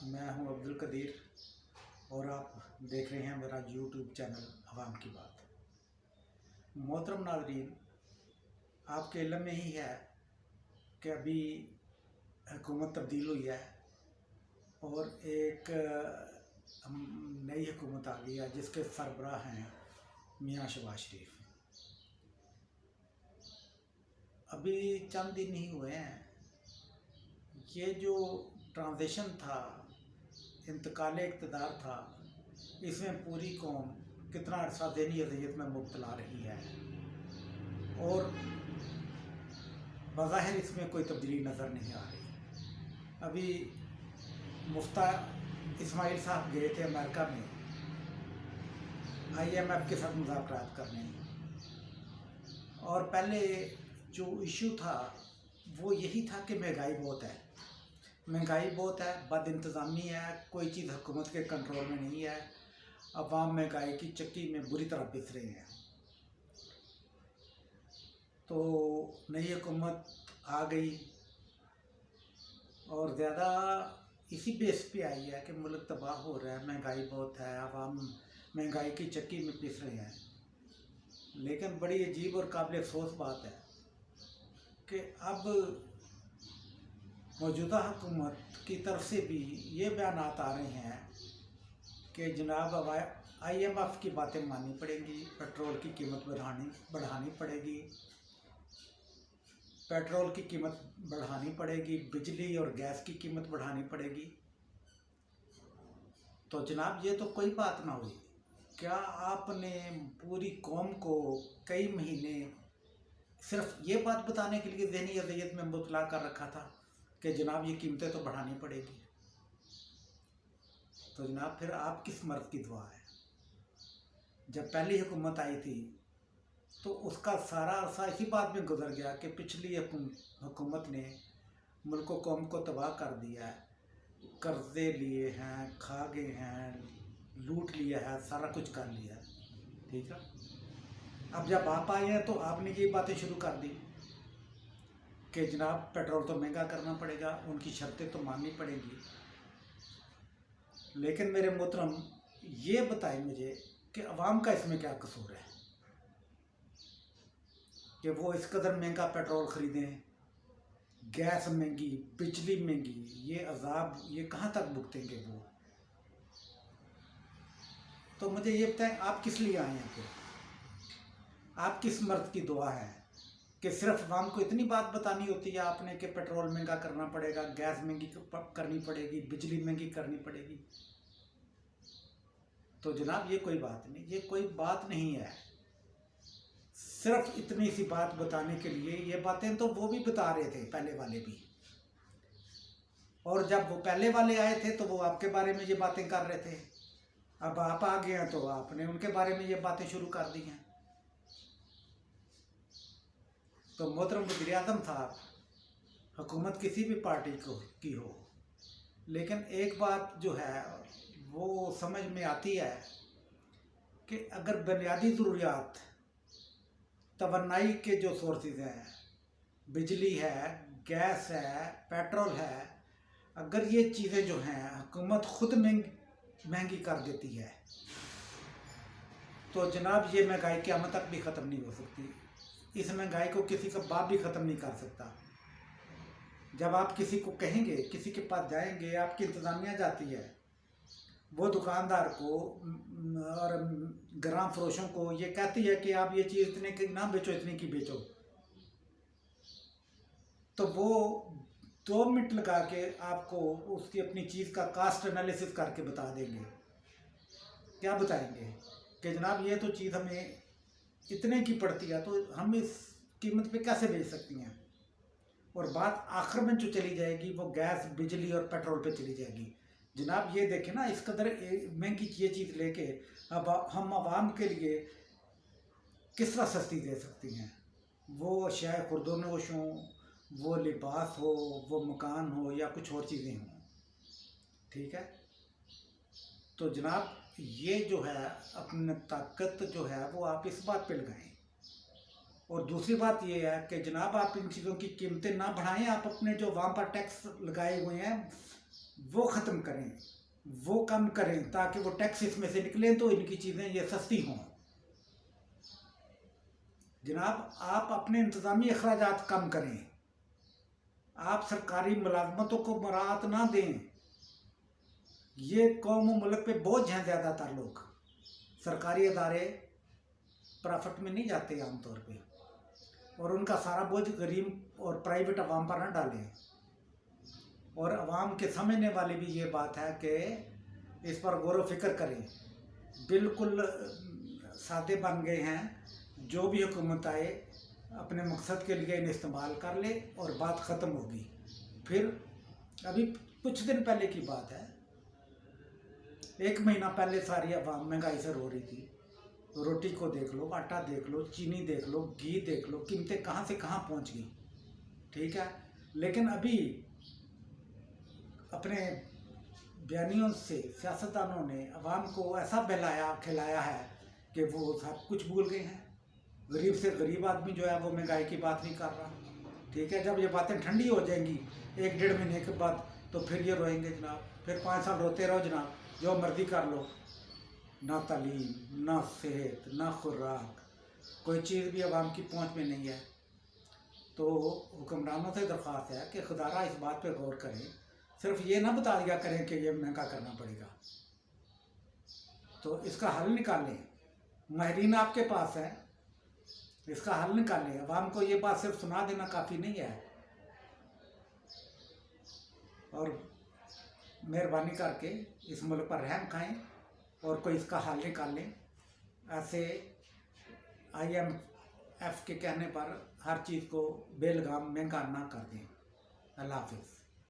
मैं हूं अब्दुल कदीर और आप देख रहे हैं मेरा यूट्यूब चैनल अवाम की बात। मोहतरम नाज़रीन, आपके इल्म में ही है कि अभी हुकूमत तब्दील हुई है और एक नई हुकूमत आ गई है जिसके सरबराह हैं मियाँ शहबाज शरीफ। अभी चंद दिन ही हुए हैं, ये जो ट्रांजिशन था, इंतकाल इक़्तिदार था, इसमें पूरी कौम कितना अरसा ज़हनी अज़ियत में मुब्तला रही है और बज़ाहिर इसमें कोई तब्दीली नज़र नहीं आ रही। अभी मुफ्ती इस्माइल साहब गए थे अमेरिका में IMF के साथ मुज़ाकरात करने, और पहले जो इशू था वो यही था कि महंगाई बहुत है, बद इंतज़ामी है, कोई चीज़ हुकूमत के कंट्रोल में नहीं है, अवाम महंगाई की चक्की में बुरी तरह पिस रहे हैं। तो नई हुकूमत आ गई और ज़्यादा इसी बेस पे आई है कि मुल्क तबाह हो रहा है, महंगाई बहुत है, अवाम महंगाई की चक्की में पिस रहे हैं। लेकिन बड़ी अजीब और काबिल अफसोस बात है कि अब मौजूदा हुकूमत की तरफ से भी ये बयानात आ रहे हैं कि जनाब IMF की बातें माननी पड़ेंगी, पेट्रोल की कीमत बढ़ानी पड़ेगी, बिजली और गैस की कीमत बढ़ानी पड़ेगी। तो जनाब ये तो कोई बात ना हुई। क्या आपने पूरी कौम को कई महीने सिर्फ ये बात बताने के लिए ज़हनी अज़ियत में मुब्तला कर रखा था कि जनाब ये कीमतें तो बढ़ानी पड़ेगी? तो जनाब फिर आप किस मर्द की दुआ है? जब पहली हुकूमत आई थी तो उसका सारा अरसा इसी बात में गुजर गया कि पिछली हुकूमत ने मुल्क कौम को तबाह कर दिया है, कर्जे लिए हैं, खा गए हैं, लूट लिया है, सारा कुछ कर लिया है। ठीक है, अब जब आप आए हैं तो आपने ये बातें शुरू कर दी कि जनाब पेट्रोल तो महंगा करना पड़ेगा, उनकी शर्तें तो माननी पड़ेंगी। लेकिन मेरे मोहतरम, ये बताएं मुझे कि अवाम का इसमें क्या कसूर है कि वो इस कदर महंगा पेट्रोल ख़रीदें, गैस महंगी, बिजली महंगी, ये अजाब ये कहाँ तक भुगतेंगे वो? तो मुझे ये बताएं, आप किस लिए आए हैं? फिर आप किस मर्द की दुआ है कि सिर्फ अवाम को इतनी बात बतानी होती है आपने कि पेट्रोल महंगा करना पड़ेगा, गैस महंगी करनी पड़ेगी, बिजली महंगी करनी पड़ेगी? तो जनाब ये कोई बात नहीं, ये कोई बात नहीं है। सिर्फ इतनी सी बात बताने के लिए ये बातें तो वो भी बता रहे थे, पहले वाले भी, और जब वो पहले वाले आए थे तो वो आपके बारे में ये बातें कर रहे थे। अब आप आ गए हैं तो आपने उनके बारे में ये बातें शुरू कर दी हैं। तो मोहतरम वज़ीर-ए-आज़म साहब, हुकूमत किसी भी पार्टी की हो, लेकिन एक बात जो है वो समझ में आती है कि अगर बुनियादी ज़रूरियात, तवन्नाई के जो सोर्सेज हैं, बिजली है, गैस है, पेट्रोल है, अगर ये चीज़ें जो हैं हुकूमत ख़ुद महंगी कर देती है तो जनाब ये महंगाई क़यामत तक भी ख़त्म नहीं हो सकती। इस महंगाई को किसी का बाप भी ख़त्म नहीं कर सकता। जब आप किसी को कहेंगे, किसी के पास जाएंगे, आपकी इंतज़ामिया जाती है, वो दुकानदार को और ग्राम फरोशों को ये कहती है कि आप ये चीज़ इतने की ना बेचो, इतने की बेचो, तो वो 2 मिनट लगा के आपको उसकी अपनी चीज़ का कास्ट एनालिसिस करके बता देंगे। क्या बताएंगे कि जनाब ये तो चीज़ हमें इतने की पड़ती है तो हम इस कीमत पे कैसे बेच सकती हैं? और बात आखिर में जो चली जाएगी वो गैस, बिजली और पेट्रोल पे चली जाएगी। जनाब ये देखें ना, इस कदर महंगी ये चीज़ लेके अब हम आवाम के लिए किस तरह सस्ती दे सकती हैं? वो शायद खुर्दोनोश हों, वो लिबास हो, वो मकान हो, या कुछ और चीज़ें हों। ठीक है, तो जनाब ये जो है अपनी ताकत जो है वो आप इस बात पे लगाएं। और दूसरी बात ये है कि जनाब आप इन चीज़ों की कीमतें ना बढ़ाएं, आप अपने जो अवाम पर टैक्स लगाए हुए हैं वो ख़त्म करें, वो कम करें, ताकि वो टैक्स इसमें से निकलें तो इनकी चीज़ें ये सस्ती हों। जनाब, आप अपने इंतज़ामी अखराजात कम करें, आप सरकारी मुलाजमतों को मराहत ना दें। ये कौम मुल्क पे बोझ हैं। ज़्यादातर लोग सरकारी अदारे प्रॉफिट में नहीं जाते आमतौर पे, और उनका सारा बोझ गरीब और प्राइवेट अवाम पर न डालें। और अवाम के समझने वाली भी ये बात है कि इस पर गौर व फिक्र करें। बिल्कुल सादे बन गए हैं। जो भी हुकूमत आए अपने मकसद के लिए इन्हें इस्तेमाल कर ले और बात ख़त्म होगी। फिर अभी कुछ दिन पहले की बात है, 1 महीना पहले सारी अवाम महंगाई से रो रही थी। रोटी को देख लो, आटा देख लो, चीनी देख लो, घी देख लो, कीमतें कहाँ से कहाँ पहुँच गई। ठीक है, लेकिन अभी अपने बयानियों से सियासतदानों ने अवाम को ऐसा बहलाया खिलाया है कि वो सब कुछ भूल गए हैं। गरीब से गरीब आदमी जो है वो महंगाई की बात नहीं कर रहा। ठीक है, जब ये बातें ठंडी हो जाएंगी 1-1.5 महीने के बाद, तो फिर ये रोएंगे जनाब। फिर 5 साल रोते रहो जनाब, जो मर्जी कर लो। ना तालीम, ना सेहत, ना खुराक, कोई चीज़ भी आवाम की पहुंच में नहीं है। तो हुक्मरानों से दरख्वास्त है कि खुदारा इस बात पे गौर करें। सिर्फ ये ना बता दिया करें कि ये महंगा करना पड़ेगा, तो इसका हल निकालें। माहिरीन आपके पास है, इसका हल निकालें। अवाम को ये बात सिर्फ सुना देना काफ़ी नहीं है। और मेहरबानी करके इस मुल्क पर रहम खाएं और कोई इसका हल निकालें। ऐसे IMF के कहने पर हर चीज़ को बेलगाम महंगा ना कर दें। अल्लाह हाफिज़।